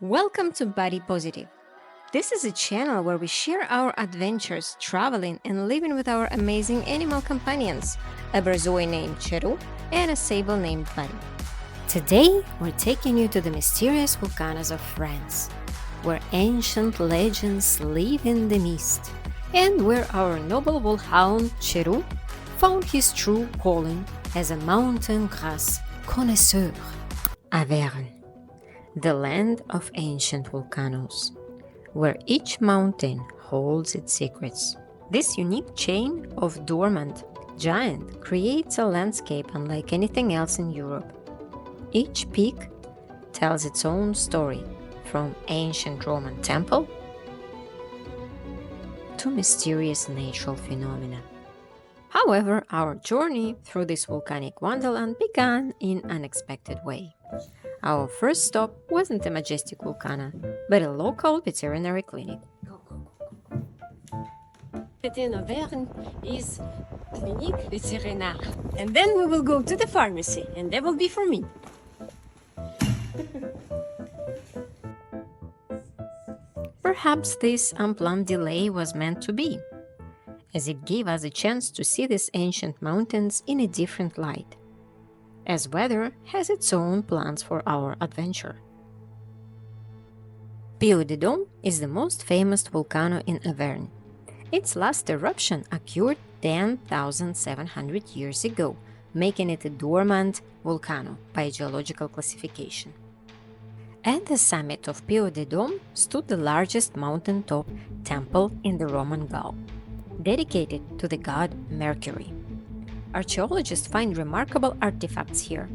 Welcome to Body Positive. This is a channel where we share our adventures traveling and living with our amazing animal companions, a Brazoi named Cheru and a sable named Buddy. Today, we're taking you to the mysterious volcanoes of France, where ancient legends live in the mist, and where our noble wolfhound Cheru found his true calling as a mountain grass connoisseur. Auvergne, the land of ancient volcanoes, where each mountain holds its secrets. This unique chain of dormant giant creates a landscape unlike anything else in Europe. Each peak tells its own story, from ancient Roman temple to mysterious natural phenomena. However, our journey through this volcanic wonderland began in an unexpected way. Our first stop wasn't a majestic volcano, but a local veterinary clinic. In Auvergne is Clinique Vétérinaire. And then we will go to the pharmacy, and that will be for me. Perhaps this unplanned delay was meant to be, as it gave us a chance to see these ancient mountains in a different light, as weather has its own plans for our adventure. Puy de Dôme is the most famous volcano in Auvergne. Its last eruption occurred 10,700 years ago, making it a dormant volcano by geological classification. At the summit of Puy de Dôme stood the largest mountaintop temple in the Roman Gaul, dedicated to the god Mercury. Archaeologists find remarkable artifacts here,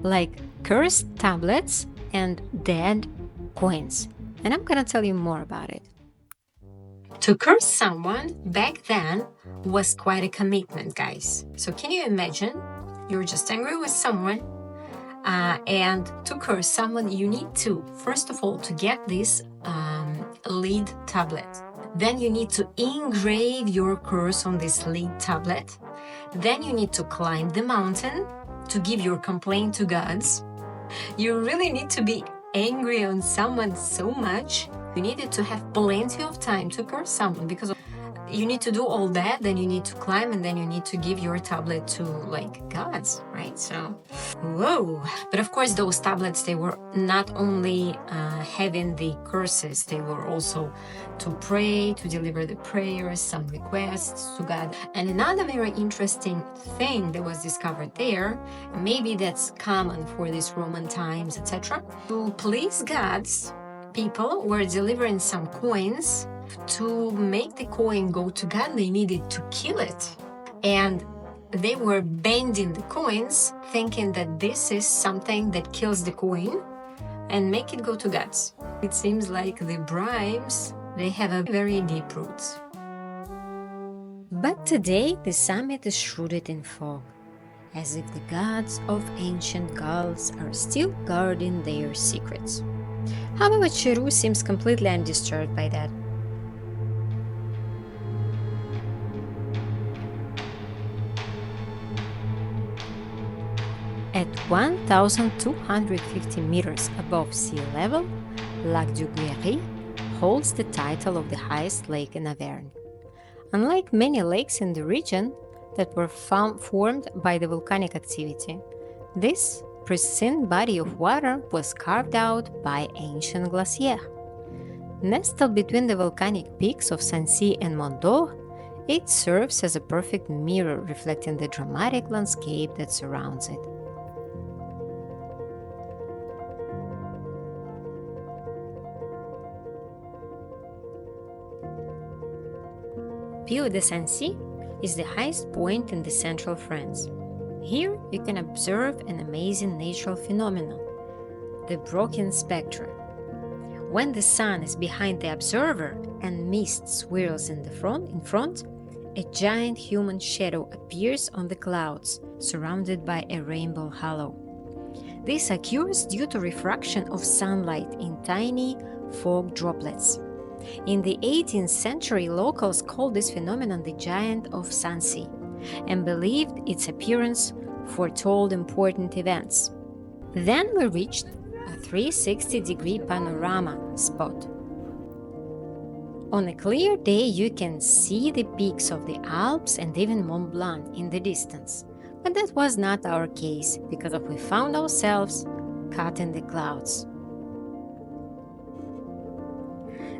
like cursed tablets and dead coins, and I'm gonna tell you more about it. To curse someone back then was quite a commitment, guys. So can you imagine? You're just angry with someone, and to curse someone, you need to, first of all, to get this lead tablet. Then you need to engrave your curse on this lead tablet. Then you need to climb the mountain to give your complaint to gods. You really need to be angry on someone so much. You needed to have plenty of time to curse someone, because you need to do all that, then you need to climb, and then you need to give your tablet to gods, right? So whoa. But of course those tablets, they were not only having the curses, they were also to pray, to deliver the prayers, some requests to God. And another very interesting thing that was discovered there, maybe that's common for these Roman times, etc., to please gods, people were delivering some coins. To make the coin go to God, they needed to kill it. And they were bending the coins, thinking that this is something that kills the coin and make it go to gods. It seems like the bribes, they have a very deep roots. But today, the summit is shrouded in fog, as if the gods of ancient Gauls are still guarding their secrets. However, Cheru seems completely undisturbed by that. At 1,250 meters above sea level, Lac du Guéry holds the title of the highest lake in Auvergne. Unlike many lakes in the region that were formed by the volcanic activity, this pristine body of water was carved out by ancient glaciers. Nestled between the volcanic peaks of Sancy and Mont d'Or, it serves as a perfect mirror reflecting the dramatic landscape that surrounds it. Puy de Sancy is the highest point in the central France. Here you can observe an amazing natural phenomenon, the broken spectra. When the sun is behind the observer and mist swirls in front, a giant human shadow appears on the clouds, surrounded by a rainbow halo. This occurs due to refraction of sunlight in tiny fog droplets. In the 18th century, locals called this phenomenon the Giant of Sancy and believed its appearance foretold important events. Then we reached a 360-degree panorama spot. On a clear day, you can see the peaks of the Alps and even Mont Blanc in the distance. But that was not our case, because we found ourselves caught in the clouds.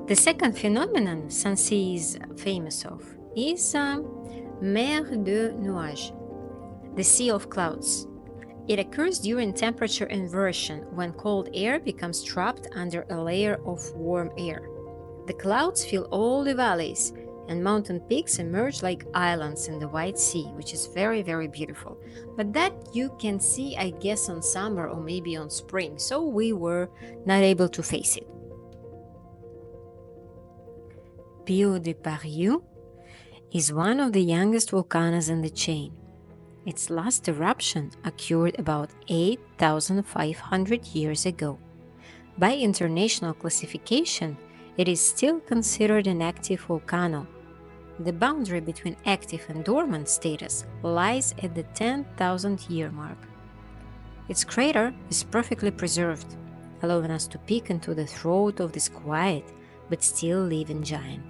The second phenomenon Sancy is famous of is mer de nuages, the sea of clouds. It occurs during temperature inversion, when cold air becomes trapped under a layer of warm air. The clouds fill all the valleys, and mountain peaks emerge like islands in the White Sea, which is very, very beautiful. But that you can see, I guess, on summer or maybe on spring, so we were not able to face it. Puy de Pariou is one of the youngest volcanoes in the chain. Its last eruption occurred about 8,500 years ago. By international classification, it is still considered an active volcano. The boundary between active and dormant status lies at the 10,000-year mark. Its crater is perfectly preserved, allowing us to peek into the throat of this quiet but still living giant.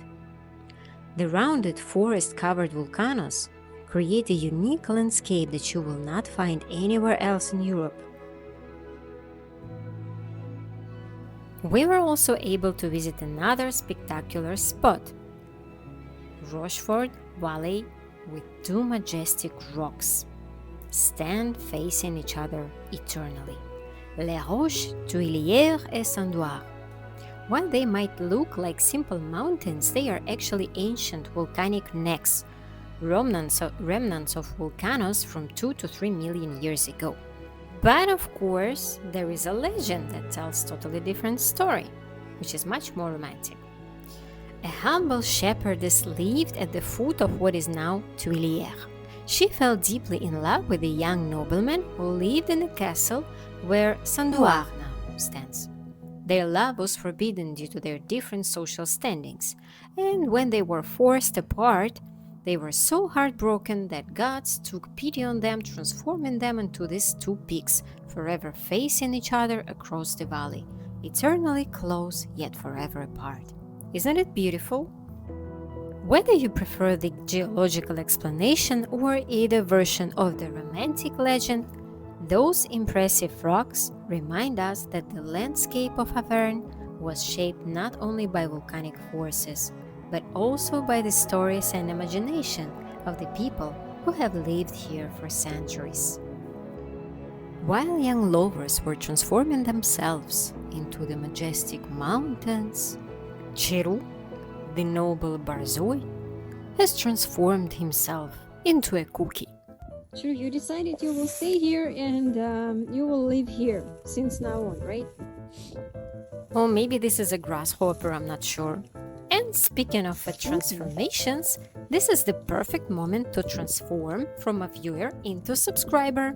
The rounded forest-covered volcanoes create a unique landscape that you will not find anywhere else in Europe. We were also able to visit another spectacular spot, Rochefort Valley, with two majestic rocks stand facing each other eternally, Les Roches Tuilières et Sandoires. While they might look like simple mountains, they are actually ancient volcanic necks, remnants of volcanoes from 2 to 3 million years ago. But of course, there is a legend that tells a totally different story, which is much more romantic. A humble shepherdess lived at the foot of what is now Tuilières. She fell deeply in love with a young nobleman who lived in a castle where Sandoires now stands. Their love was forbidden due to their different social standings, and when they were forced apart, they were so heartbroken that gods took pity on them, transforming them into these two peaks, forever facing each other across the valley, eternally close yet forever apart. Isn't it beautiful? Whether you prefer the geological explanation or either version of the romantic legend, those impressive rocks remind us that the landscape of Auvergne was shaped not only by volcanic forces, but also by the stories and imagination of the people who have lived here for centuries. While young lovers were transforming themselves into the majestic mountains, Cheru, the noble Barzoi, has transformed himself into a cookie. Sure, you decided you will stay here and you will live here since now on, right? Or maybe this is a grasshopper, I'm not sure. And speaking of transformations, this is the perfect moment to transform from a viewer into a subscriber.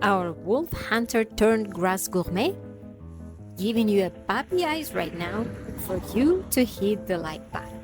Our wolf hunter turned grass gourmet, giving you a puppy eyes right now for you to hit the like button.